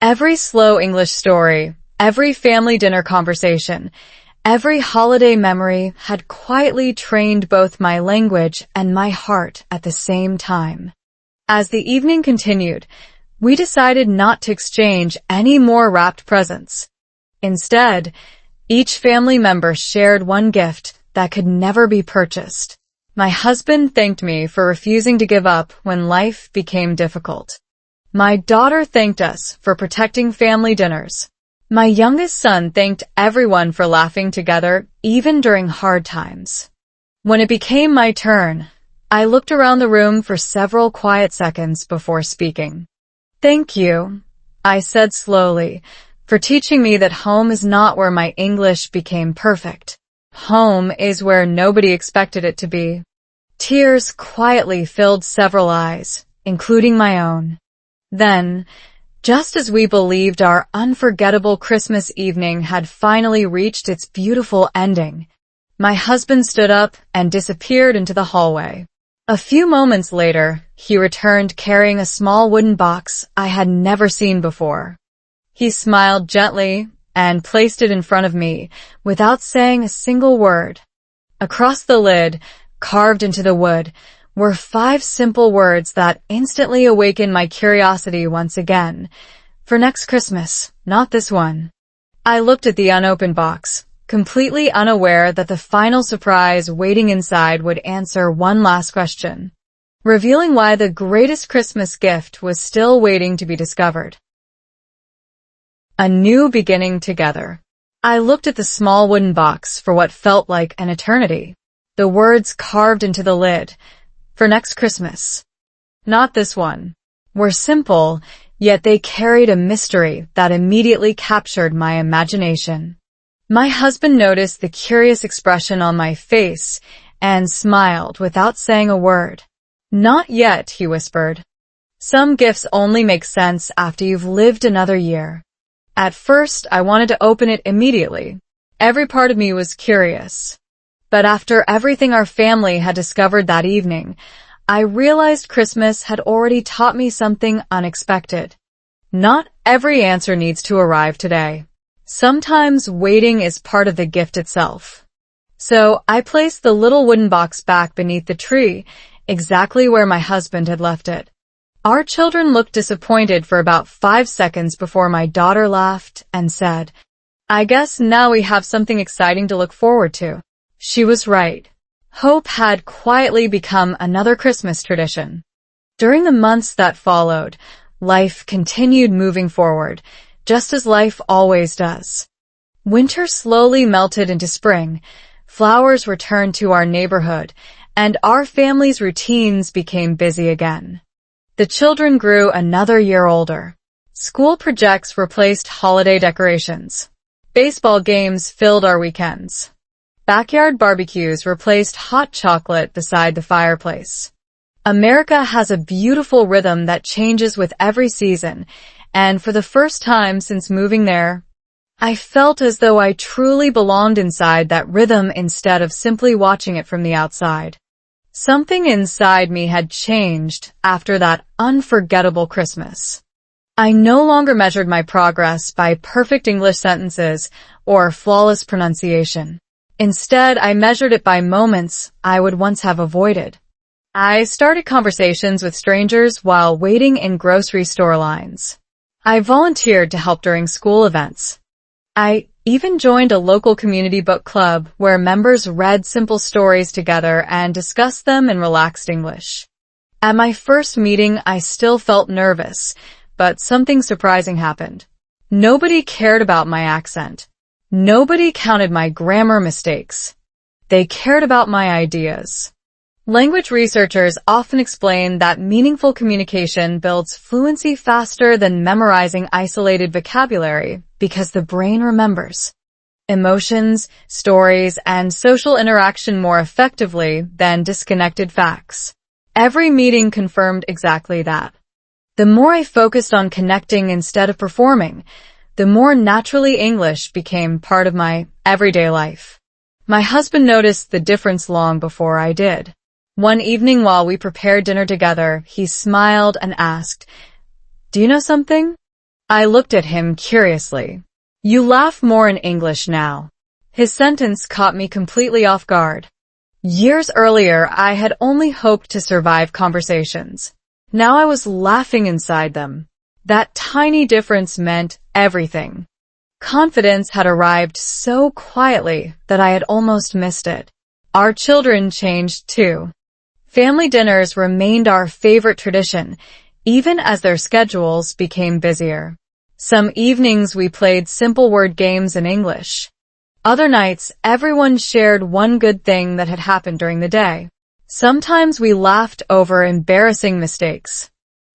Every slow English story, every family dinner conversation, every holiday memory had quietly trained both my language and my heart at the same time. As the evening continued, we decided not to exchange any more wrapped presents. Instead, each family member shared one gift that could never be purchased. My husband thanked me for refusing to give up when life became difficult. My daughter thanked us for protecting family dinners. My youngest son thanked everyone for laughing together, even during hard times. When it became my turn, I looked around the room for several quiet seconds before speaking. "Thank you," I said slowly, "for teaching me that home is not where my English became perfect. Home is where nobody expected it to be." Tears quietly filled several eyes, including my own. Then, just as we believed our unforgettable Christmas evening had finally reached its beautiful ending, my husband stood up and disappeared into the hallway. A few moments later, he returned carrying a small wooden box I had never seen before. He smiled gently and placed it in front of me without saying a single word. Across the lid, carved into the wood, were 5 simple words that instantly awakened my curiosity once again. "For next Christmas, not this one." I looked at the unopened box, completely unaware that the final surprise waiting inside would answer one last question, revealing why the greatest Christmas gift was still waiting to be discovered. A new beginning together. I looked at the small wooden box for what felt like an eternity. The words carved into the lid, "For next Christmas, not this one," were simple, yet they carried a mystery that immediately captured my imagination. My husband noticed the curious expression on my face and smiled without saying a word. "Not yet," he whispered. "Some gifts only make sense after you've lived another year." At first, I wanted to open it immediately. Every part of me was curious. But after everything our family had discovered that evening, I realized Christmas had already taught me something unexpected. Not every answer needs to arrive today. Sometimes waiting is part of the gift itself. So I placed the little wooden box back beneath the tree, exactly where my husband had left it. Our children looked disappointed for about 5 seconds before my daughter laughed and said, "I guess now we have something exciting to look forward to." She was right. Hope had quietly become another Christmas tradition. During the months that followed, life continued moving forward, just as life always does. Winter slowly melted into spring, flowers returned to our neighborhood, and our family's routines became busy again. The children grew another year older. School projects replaced holiday decorations. Baseball games filled our weekends. Backyard barbecues replaced hot chocolate beside the fireplace. America has a beautiful rhythm that changes with every season, and for the first time since moving there, I felt as though I truly belonged inside that rhythm instead of simply watching it from the outside. Something inside me had changed after that unforgettable Christmas. I no longer measured my progress by perfect English sentences or flawless pronunciation. Instead, I measured it by moments I would once have avoided. I started conversations with strangers while waiting in grocery store lines. I volunteered to help during school events. I even joined a local community book club where members read simple stories together and discussed them in relaxed English. At my first meeting, I still felt nervous, but something surprising happened. Nobody cared about my accent. Nobody counted my grammar mistakes. They cared about my ideas. Language researchers often explain that meaningful communication builds fluency faster than memorizing isolated vocabulary because the brain remembers emotions, stories, and social interaction more effectively than disconnected facts. Every meeting confirmed exactly that. The more I focused on connecting instead of performing, the more naturally English became part of my everyday life. My husband noticed the difference long before I did. One evening while we prepared dinner together, he smiled and asked, "Do you know something?" I looked at him curiously. "You laugh more in English now." His sentence caught me completely off guard. Years earlier, I had only hoped to survive conversations. Now I was laughing inside them. That tiny difference meant everything. Confidence had arrived so quietly that I had almost missed it. Our children changed too. Family dinners remained our favorite tradition, even as their schedules became busier. Some evenings we played simple word games in English. Other nights, everyone shared one good thing that had happened during the day. Sometimes we laughed over embarrassing mistakes.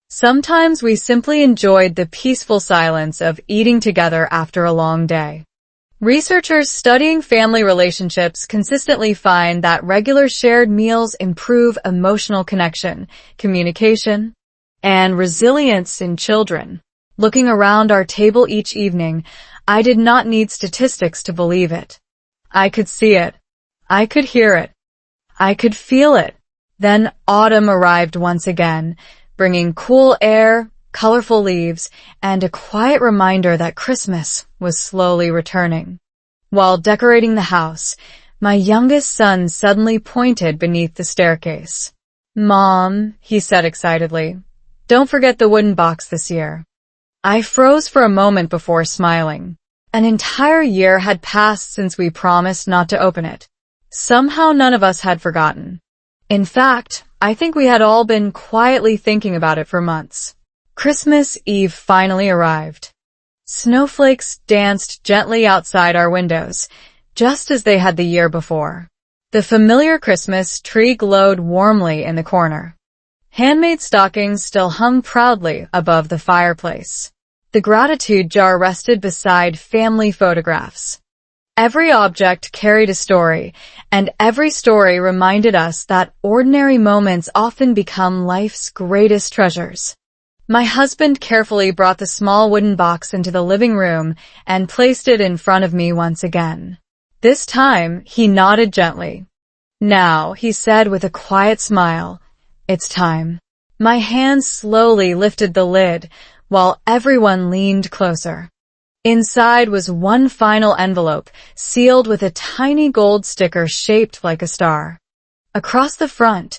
Sometimes we simply enjoyed the peaceful silence of eating together after a long day. Researchers studying family relationships consistently find that regular shared meals improve emotional connection, communication, and resilience in children. Looking around our table each evening, I did not need statistics to believe it. I could see it. I could hear it. I could feel it. Then autumn arrived once again, bringing cool air, colorful leaves, and a quiet reminder that Christmas was slowly returning. While decorating the house, my youngest son suddenly pointed beneath the staircase. "Mom," he said excitedly, "don't forget the wooden box this year." I froze for a moment before smiling. An entire year had passed since we promised not to open it. Somehow none of us had forgotten. In fact, I think we had all been quietly thinking about it for months. Christmas Eve finally arrived. Snowflakes danced gently outside our windows, just as they had the year before. The familiar Christmas tree glowed warmly in the corner. Handmade stockings still hung proudly above the fireplace. The gratitude jar rested beside family photographs. Every object carried a story, and every story reminded us that ordinary moments often become life's greatest treasures. My husband carefully brought the small wooden box into the living room and placed it in front of me once again. This time, he nodded gently. "Now," he said with a quiet smile, "it's time." My hand slowly lifted the lid, while everyone leaned closer. Inside was one final envelope, sealed with a tiny gold sticker shaped like a star. Across the front,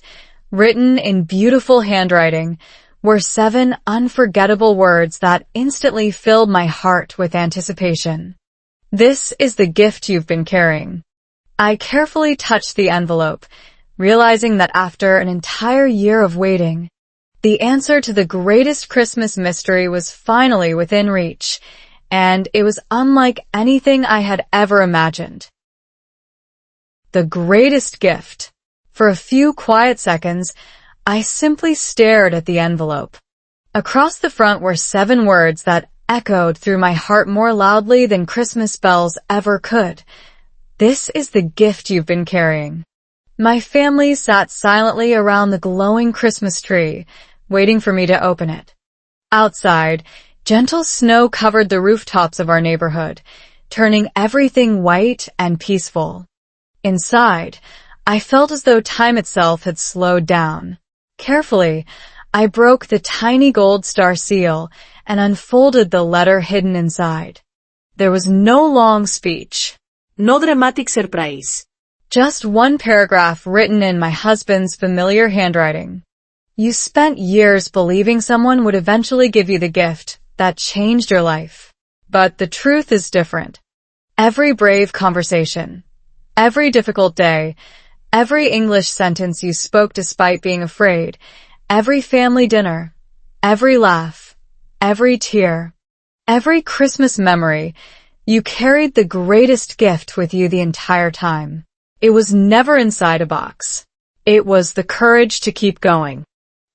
written in beautiful handwriting, were 7 unforgettable words that instantly filled my heart with anticipation. "This is the gift you've been carrying." I carefully touched the envelope, realizing that after an entire year of waiting, The answer to the greatest Christmas mystery was finally within reach, and it was unlike anything I had ever imagined. The greatest gift. For a few quiet seconds, I simply stared at the envelope. Across the front were 7 words that echoed through my heart more loudly than Christmas bells ever could. This is the gift you've been carrying. My family sat silently around the glowing Christmas tree, waiting for me to open it. Outside, gentle snow covered the rooftops of our neighborhood, turning everything white and peaceful. Inside, I felt as though time itself had slowed down. Carefully, I broke the tiny gold star seal and unfolded the letter hidden inside. There was no long speech. No dramatic surprise. Just one paragraph written in my husband's familiar handwriting. You spent years believing someone would eventually give you the gift that changed your life. But the truth is different. Every brave conversation, every difficult day, every English sentence you spoke despite being afraid, every family dinner, every laugh, every tear, every Christmas memory, you carried the greatest gift with you the entire time. It was never inside a box. It was the courage to keep going.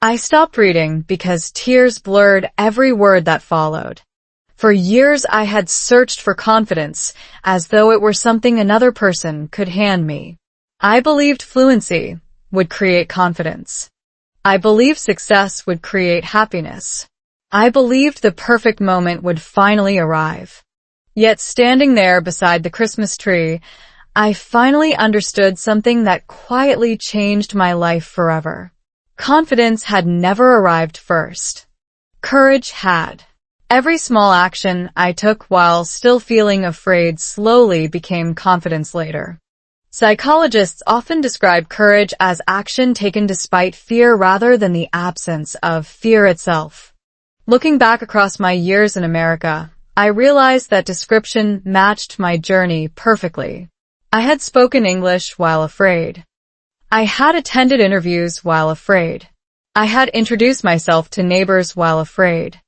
I stopped reading because tears blurred every word that followed. For years I had searched for confidence as though it were something another person could hand me. I believed fluency would create confidence. I believed success would create happiness. I believed the perfect moment would finally arrive. Yet standing there beside the Christmas tree, I finally understood something that quietly changed my life forever. Confidence had never arrived first. Courage had. Every small action I took while still feeling afraid slowly became confidence later. Psychologists often describe courage as action taken despite fear rather than the absence of fear itself. Looking back across my years in America, I realized that description matched my journey perfectly. I had spoken English while afraid. I had attended interviews while afraid. I had introduced myself to neighbors while afraid.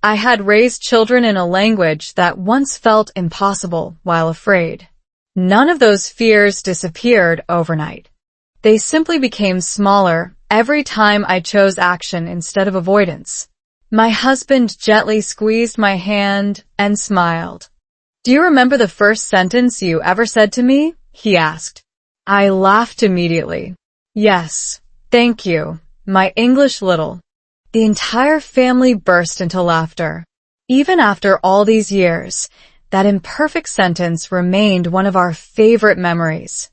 I had raised children in a language that once felt impossible while afraid. None of those fears disappeared overnight. They simply became smaller every time I chose action instead of avoidance. My husband gently squeezed my hand and smiled. "Do you remember the first sentence you ever said to me?" he asked. I laughed immediately. "Yes, thank you, my English little." The entire family burst into laughter. Even after all these years, that imperfect sentence remained one of our favorite memories.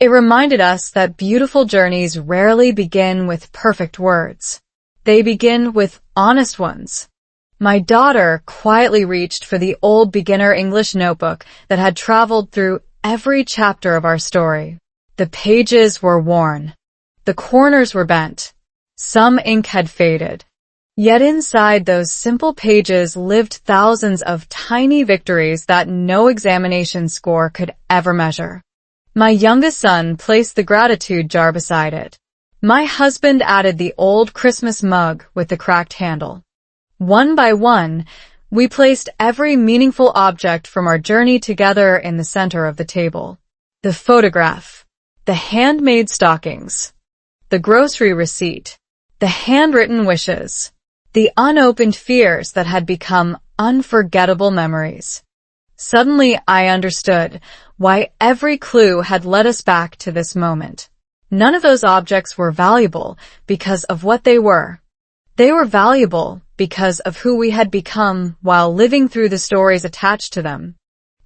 It reminded us that beautiful journeys rarely begin with perfect words. They begin with honest ones. My daughter quietly reached for the old beginner English notebook that had traveled through every chapter of our story. The pages were worn. The corners were bent. Some ink had faded. Yet inside those simple pages lived thousands of tiny victories that no examination score could ever measure. My youngest son placed the gratitude jar beside it. My husband added the old Christmas mug with the cracked handle. One by one, we placed every meaningful object from our journey together in the center of the table. The photograph, the handmade stockings, the grocery receipt, the handwritten wishes, the unopened fears that had become unforgettable memories. Suddenly, I understood why every clue had led us back to this moment. None of those objects were valuable because of what they were. They were valuable because of who we had become while living through the stories attached to them.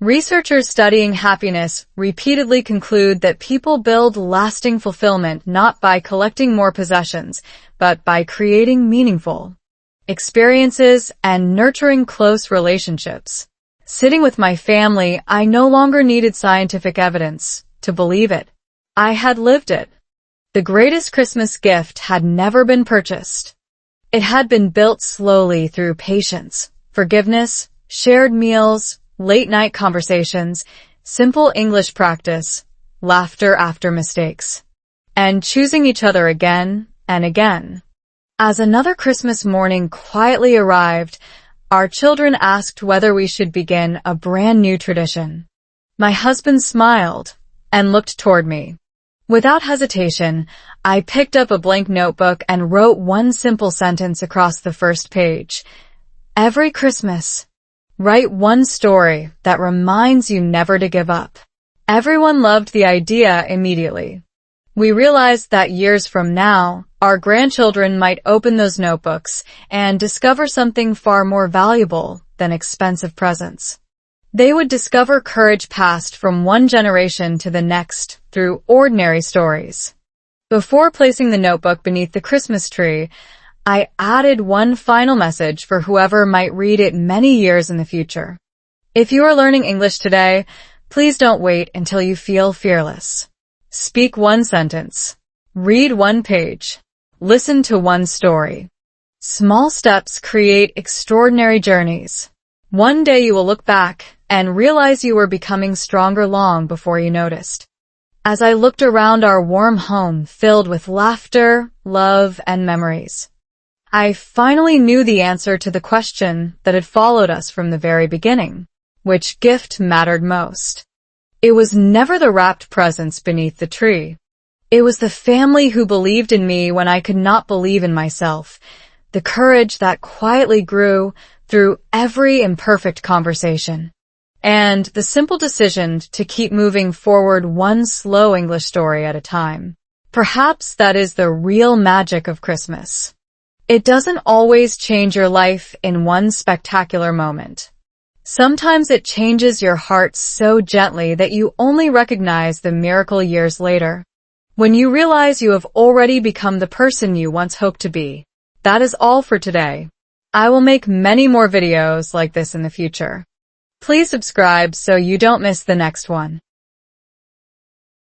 Researchers studying happiness repeatedly conclude that people build lasting fulfillment not by collecting more possessions, but by creating meaningful experiences and nurturing close relationships. Sitting with my family, I no longer needed scientific evidence to believe it. I had lived it. The greatest Christmas gift had never been purchased. It had been built slowly through patience, forgiveness, shared meals, late-night conversations, simple English practice, laughter after mistakes, and choosing each other again and again. As another Christmas morning quietly arrived, our children asked whether we should begin a brand new tradition. My husband smiled and looked toward me. Without hesitation, I picked up a blank notebook and wrote one simple sentence across the first page. Every Christmas, write one story that reminds you never to give up. Everyone loved the idea immediately. We realized that years from now, our grandchildren might open those notebooks and discover something far more valuable than expensive presents. They would discover courage passed from one generation to the next through ordinary stories. Before placing the notebook beneath the Christmas tree, I added one final message for whoever might read it many years in the future. If you are learning English today, please don't wait until you feel fearless. Speak one sentence. Read one page. Listen to one story. Small steps create extraordinary journeys. One day you will look back and realize you were becoming stronger long before you noticed. As I looked around our warm home filled with laughter, love, and memories, I finally knew the answer to the question that had followed us from the very beginning. Which gift mattered most? It was never the wrapped presents beneath the tree. It was the family who believed in me when I could not believe in myself, the courage that quietly grew through every imperfect conversation, and the simple decision to keep moving forward one slow English story at a time. Perhaps that is the real magic of Christmas. It doesn't always change your life in one spectacular moment. Sometimes it changes your heart so gently that you only recognize the miracle years later, when you realize you have already become the person you once hoped to be. That is all for today. I will make many more videos like this in the future. Please subscribe so you don't miss the next one.